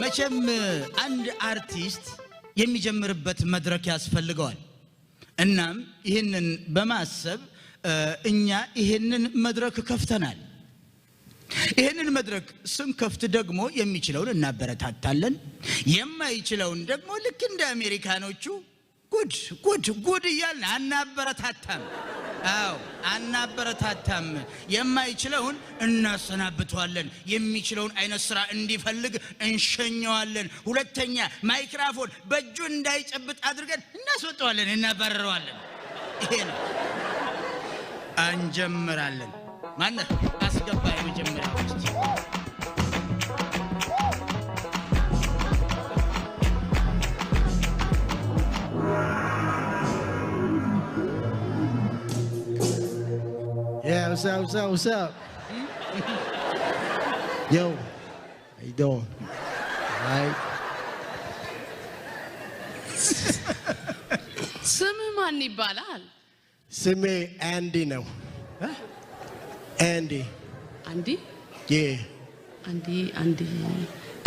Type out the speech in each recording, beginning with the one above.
መቼም አንድ አርቲስት የሚጀምርበት መድረክ ያስፈልገዋል እናም ይሄንን በማሰብ እኛ ይሄንን መድረክ ከፍተናል ይሄንን መድረክ ስንከፍት ደግሞ የሚችለውን እናበረታታለን የማይችለውን ደግሞ ልክ እንደ አሜሪካኖቹ ጉድ ይያልና አናበረታታም አው አናበረታታም የማይችለውን እናሰናብተዋለን የሚችለውን አይነት ስራ እንዲፈልግ እንሸኘዋለን ሁለተኛ ማይክሮፎን በእጁ እንዳይጨብጥ አድርገን እናስወጣዋለን እናባረረዋለን ይሄ ነው አንጀምራለን ማን አስገባ የመጀመሪያው እስቲ Yeah, what's up? Yo, how you doing? All right. ስምህ ማን ይባላል? ስሜ አንዲ ነው። አንዲ Yeah. አንዲ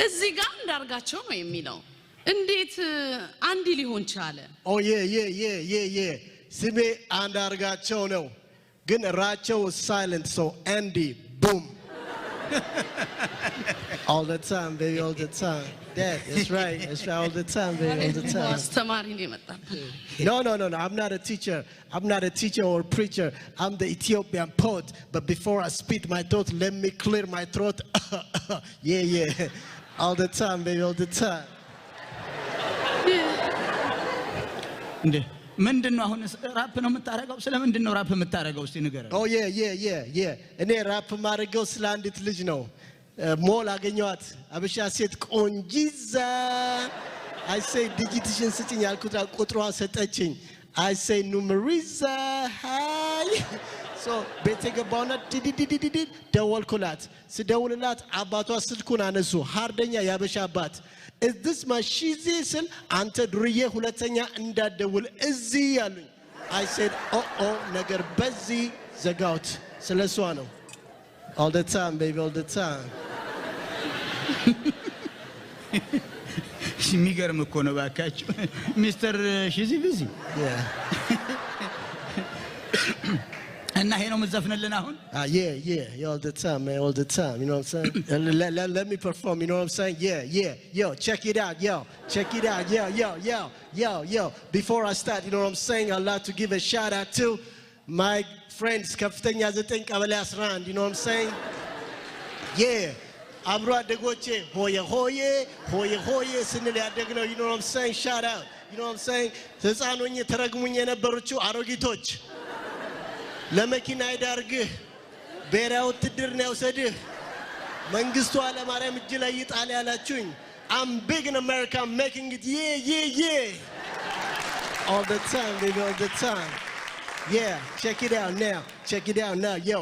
እዚህ ጋር እንዳርጋቸው ነው የሚለው እንዴት አንዲ ሊሆን ቻለ? Oh yeah. ስሜ አንዳርጋቸው ነው ግን ራቸው silent so Andy boom all the time baby all the time that's right all the time baby all the time አስተማሪ ነው የመጣው No I'm not a teacher or preacher I'm the Ethiopian poet but before I spit my thought let me clear my throat yeah all the time baby all the time እንዴ ምንድነው አሁን ራፕ ነው የምታረጋው ስለምንድነው ራፕ የምታረጋው እስቲ ንገረኝ Oh yeah እኔ ራፕ ማረጋው ስለ አንዲት ልጅ ነው ሞል አገኘዋት አበሻ ሴት ቆንጂዛ I say ዲጂትሽን ስጪኝ ያልኩት ቁጥሯን ሰጠችኝ I say numeriza hi so ቤቴ ገባውና ዲዲዲዲዲ ደወልኩላት ስደውልላት አባቷ ስልኩን አነሱ ሃርደኛ ያበሻ አባት Is this my shizi sel ante duriye hulatanya እንዳደውል እዚህ ያሉኝ I said oh ነገር በዚህ ዘጋውት ስለሷ ነው all the time baby all the time የሚገርም እኮ ነው ባካችሁ ሚስተር ሺዚ ቢዚ yeah እና ይሄ ነው መዘፍነልን አሁን yeah all the time man all the time you know what I'm saying let me perform you know what I'm saying yeah yo check it out yo before I start you know what I'm saying I'd like to give a shout out to my friends ከፍተኛ 9 ቀበሌ 11 you know what I'm saying yeah አብሮ አደጎቼ ሆየ ስንል ያደግነው you know what I'm saying shout out you know what I'm saying ተጻኖኝ ተረግሙኝ የነበሩት አሮጊቶች ለመኪና ይዳርግህ ቤራው ትድርና ያውሰድህ መንግስቱ አለማርያም እጅ ላይ ይጣል ያላችሁኝ I'm big in America I'm making it yeah all the time baby all the time yeah check it out now yo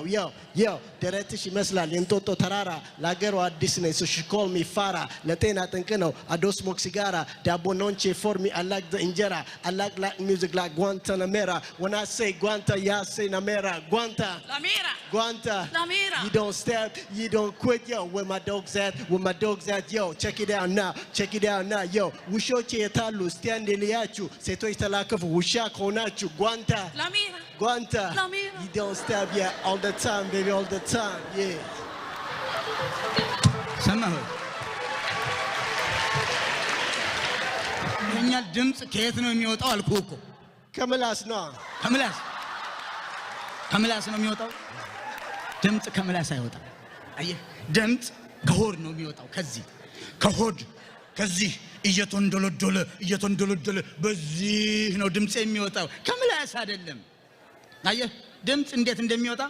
ደረትሽ ይመስላል እንጦጦ ተራራ ላገሩ አዲስ ነኝ so she call me fara ለጤና ጠንቅ ነው አዶስ ሞክ ሲጋራ ዳቦ ኖንቼ for me I like the injera I like music like Guantanamera when I say Guanta ya say Namera Guanta Lamera you don't step you don't quit yo where my dogs at yo check it out now yo ውሾቼ የታሉ stand ሊያችሁ ሴቶች ተላከፉ ውሻ ከሆናችሁ Guanta you don't stop yeah all the time baby all the time yeah ሰማሁ የኛ ድምጽ ከየት ነው የሚወጣው አልኩህ እኮ ከምላስ ነው የሚወጣው ድምጽ ከምላስ አይወጣም አየህ ድምጽ ከሆድ ነው የሚወጣው ከዚህ እየተንዶለዶለ በዚህ ነው ድምጽ የሚወጣው ከምላስ አይደለም አየህ ድምጽ እንዴት እንደሚወጣ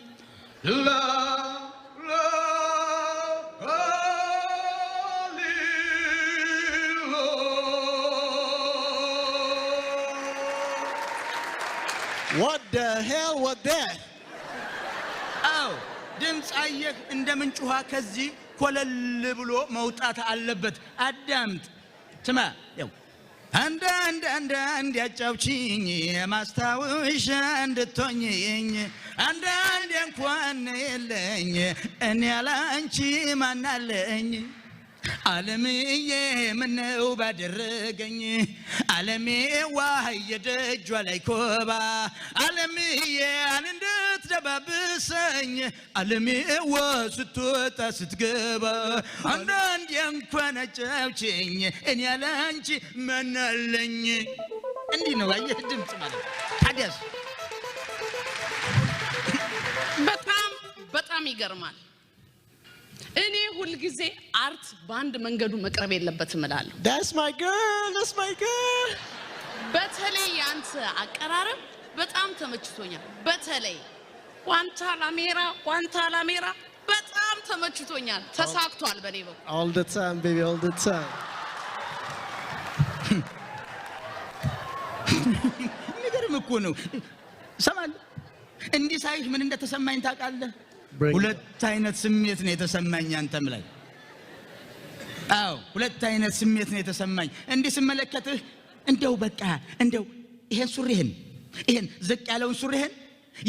What the hell was that? ድምጽ አየህ እንደምንጩሃ ከዚህ ኮለል ብሎ መውጣት አለበት አዳምጥ ስማ ያው አንድ ያጫውቺኝ ማስታወሻ እንድትሆኚኝ አንድ እንኳን የለኝ እኔ ያላንቺ ማናለኝ ዓለምዬ ምነው ባደረገኝ ዓለሜ ዋህ የደጇ ላይ ኮባ ዓለምዬ እንድትደባብሰኝ ዓለሜ ስትወጣ ስትገባ አንዳንዴ እንኳን አጫውችኝ እኔ ያላንቺ መናለኝ እንዲህ ነው አየህ ድምጽ ማለት ታዲያስ በጣም ይገርማል እኔ ሁሉ ጊዜ አርት ባንድ መንገዱ መቅረብ የለበትም እላለሁ That's my girl በተለይ ያንተ አቀራረብ በጣም ተመችቶኛል በተለይ ጓንታላሜራ በጣም ተመችቶኛል ተሳክቷል በኔ በኩል all the time baby all the time ንገርም እኮ ነው ሰማል እንዲህ ሳይሽ ምን እንደተሰማኝ ታውቃለህ ሁለት አይነት ስሜት ነው የተሰማኝ አንተም ላይ አዎ ሁለት አይነት ስሜት ነው የተሰማኝ እንዲህ ስመለከትህ እንደው በቃ እንደው ይሄን ዝቅ ያለውን ሱሪህን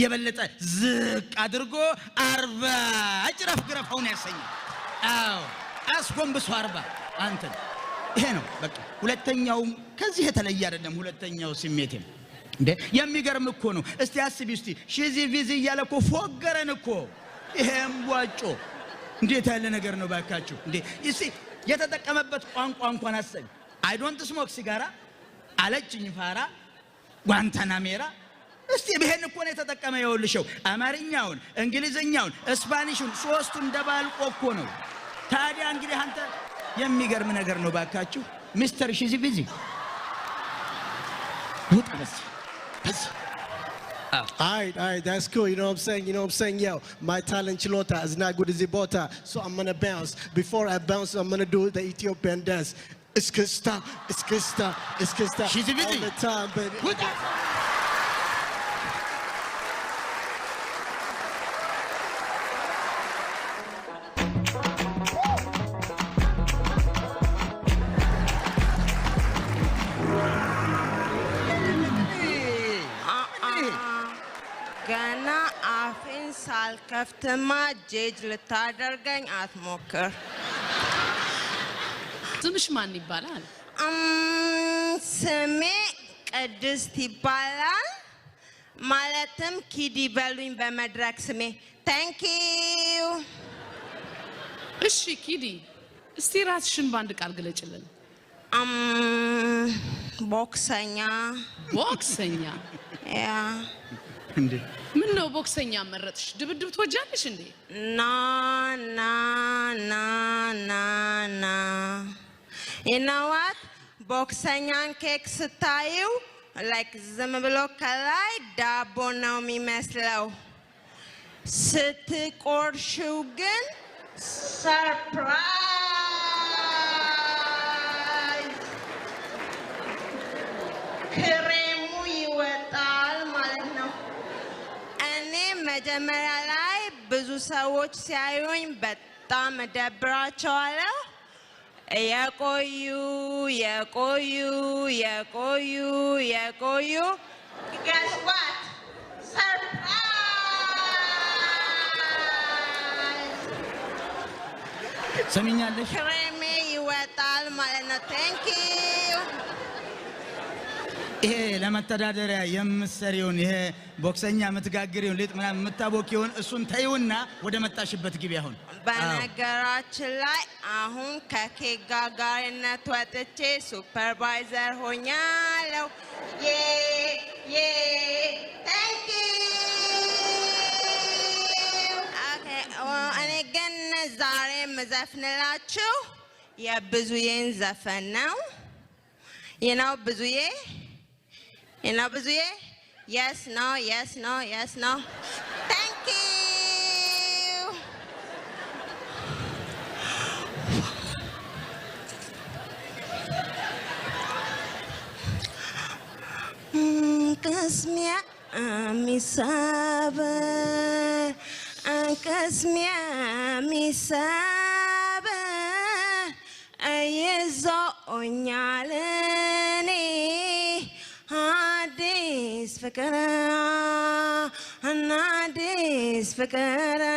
የበለጠ ዝቅ አድርጎ 40 አጅራፍ ግረፋውን ያሰኛል አዎ አስጎንብሶ 40 አንተ ይሄ ነው በቃ ሁለተኛው ከዚህ የተለየ አይደለም ሁለተኛው ስሜት እንዴ የሚገርም እኮ ነው እስቲ አስቢ እስቲ ሺዚ ቪዚ እያለ እኮ ፎገረን እኮ ይሄም ዋጮ እንዴት ያለ ነገር ነው ባካችሁ እንዴ እስቲ የተጠቀመበት ቋንቋ እንኳን አሰኝ አይ ዶንት ስሞክ ሲጋራ አለችኝ ፋራ ጓንታናሜራ እስቲ በሄን እኮ ነው የተጠቀመ ይወልሽው አማርኛውን እንግሊዘኛውን ስፓኒሹን ሶስቱን ደባልቆ እኮ ነው ታዲያ እንግዲህ አንተ የሚገርም ነገር ነው ባካችሁ ሚስተር ሺዚ ቪዚ ውጣ በስ Alright, that's cool. You know what I'm saying? Yo, my talent chilota is not good as Ibota, so I'm gonna bounce. Before I bounce, I'm gonna do the Ethiopian dance. It's Krista. She's a all the time, baby. Gana afin sal kaftama ጄጅ ልታደርገኝ አትሞክር ስምሽ ማን ይባላል ስሜ ቅድስት ይባላል ማለትም ኪዲ በሉኝ በመድረክ ስሜ Thank you እሺ ኪዲ እስቲ ራስሽን ባንድ ቃል ግለጭልን ቦክሰኛ ያ እንዴ ምን ነው ቦክሰኛ መረጥሽ ድብድብ ትወጃለሽ እንዴ ና You know what ቦክሰኛን ኬክ ስታዩ like ዝም ብሎ ከላይ ዳቦ ነው የሚመስለው ስትቆርሺው ግን ሰርፕራይዝ ክሬሙ ይወጣል ማለት ነው እኔ መጀመሪያ ላይ ብዙ ሰዎች ሲያዩኝ በጣም እደብራቸዋለሁ የቆዩ guess what surprise ሰሚኛለሽ ክሬሜ ይወጣል ማለት ነው Thank you ይሄ ለመተዳደሪያ የምትሰሪውን ይሄ ቦክሰኛ የምትጋግሪውን ሊጥ ምናምን የምታቦኪውን እሱን ተይውና ወደ መጣሽበት ግቢ አሁን በነገራችን ላይ አሁን ከኬክ ጋጋሪነት ወጥቼ ሱፐርቫይዘር ሆኛለሁ Thank you Okay እኔ ግን ዛሬ መዘፍንላችሁ የብዙዬን ዘፈን ነው You know ብዙዬ Yes, no. Thank you. Kasmia misaba ayezo onyalene Adis fakara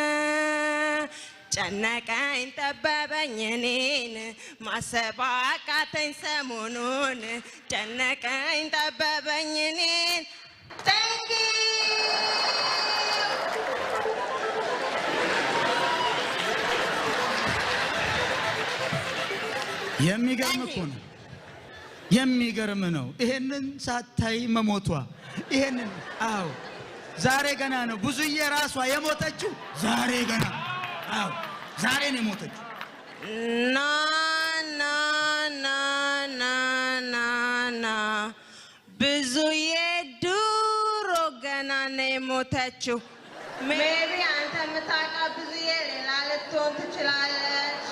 ጨነቀኝ ጠበበኝ እኔን ማሰብ አቃተኝ ሰሞኑን ጨነቀኝ ጠበበኝ እኔን Thank you የሚገርም ነው ይሄንን ሳታይ መሞቷ ይሄንን አዎ ዛሬ ገና ነው ብዙዬ ራሷ የሞተችው ዛሬ ገና አዎ ዛሬ ነው የሞተችው ና ና ና ና ና ና ብዙዬ ድሮ ገና ነው የሞተችው ሜቢ አንተ የምታውቃ ብዙዬ ሌላ ልትሆን ትችላለች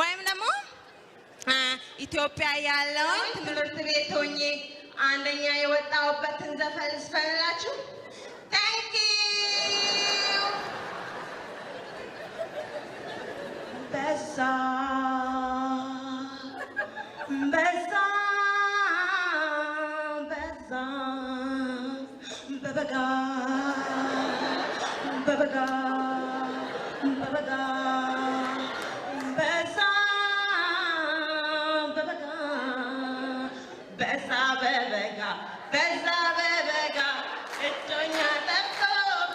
ወይም ደግሞ ኢትዮጵያ ያለውን ትምህርት ቤት ሆኜ አንደኛ የወጣሁበትን ዘፈን ልስፈንላችሁ Thank you በዛ በዛ በዛ በበጋ በበጋ በበጋ በዛ በዛ በበጋ እጮኛ ጠፍቶ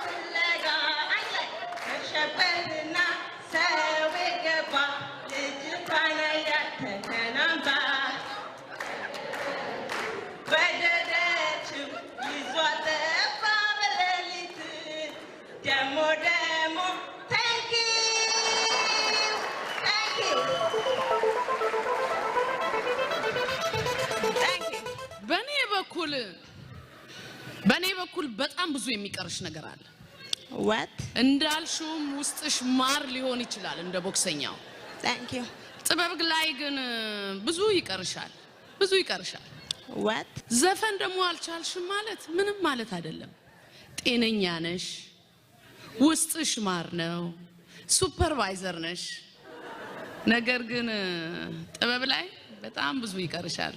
ፍለጋ ተሸበርና ሰው የገባ ልጅቷን አያት ተከናንባ ወደደችው ይዟት ጠፋ በሌሊት ደሞ Thank you በኔ በኩል በጣም ብዙ የሚቀርሽ ነገር አለ What እንዳልሽውም ውስጥሽ ማር ሊሆን ይችላል እንደ ቦክሰኛው Thank you ጥበብ ላይ ግን ብዙ ይቀርሻል What ዘፈን ደግሞ አልቻልሽም ማለት ምንም ማለት አይደለም ጤነኛ ነሽ ውስጥሽ ማር ነው ሱፐርቫይዘር ነሽ ነገር ግን ጥበብ ላይ በጣም ብዙ ይቀርሻል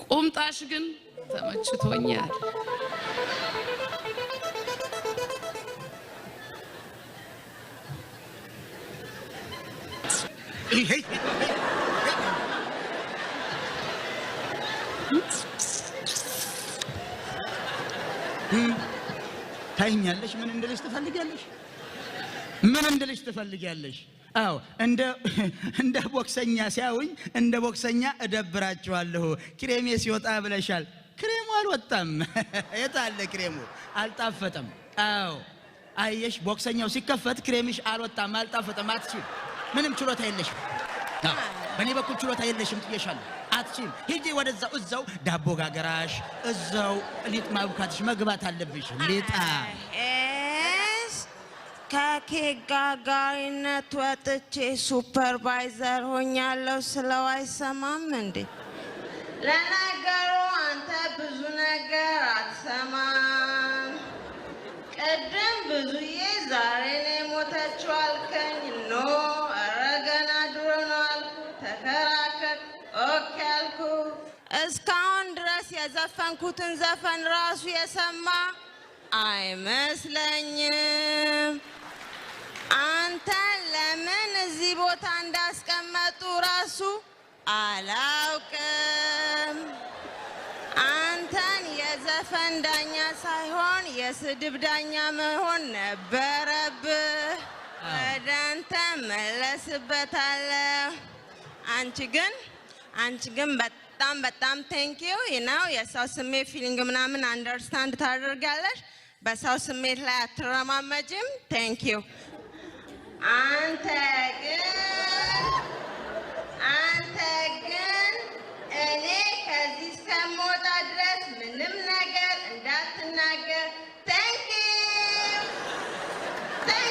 ቁምጣሽ ግን ተመችቶኛል ታይኛለሽ ምን እንድልሽ ትፈልጊያለሽ አዎ እንደ ቦክሰኛ ሲያውኝ እንደ ቦክሰኛ እደብራቸዋለሁ ክሬሜ ሲወጣ ብለሻል ክሬሙ አልወጣም የታለ ክሬሙ አልጣፈጠም አዎ አየሽ ቦክሰኛው ሲከፈት ክሬምሽ አልወጣም አልጣፈጠም አትችል ምንም ችሎታ የለሽም በኔ በኩል ችሎታ የለሽም ጥየሻለሁ አትችል ሂጂ ወደዛው እዛው ዳቦ ጋገራሽ እዛው ሊጥ ማቡካትሽ መግባት አለብሽ ሊጣ ከኬጋጋሪነት ወጥቼ ሱፐርቫይዘር ሆኛለሁ ስለው አይሰማም እንዴ ለነገሩ አንተ ብዙ ነገር አትሰማም ቅድም ብዙዬ ዛሬ ነው የሞተችው አልከኝ ኖ ኧረ ገና ድሮ ነው አልኩ ተከራከር ኦኬ አልኩ እስካሁን ድረስ የዘፈንኩትን ዘፈን ራሱ የሰማ አይመስለኝም አንተ ለምን እዚህ ቦታ እንዳስቀመጡ ራሱ አላውቅም አንተን የዘፈን ዳኛ ሳይሆን የስድብ ዳኛ መሆን ነበረብህ ወደ አንተ መለስበታለሁ አንቺ ግን በጣም ቴንክ ዩ ነው የሰው ስሜት ፊሊንግ ምናምን አንደርስታንድ ታደርጋለሽ በሰው ስሜት ላይ አትረማመጅም ቴንክ ዩ አንተ ግን እኔ ከዚህ እስከምወጣ ድረስ ምንም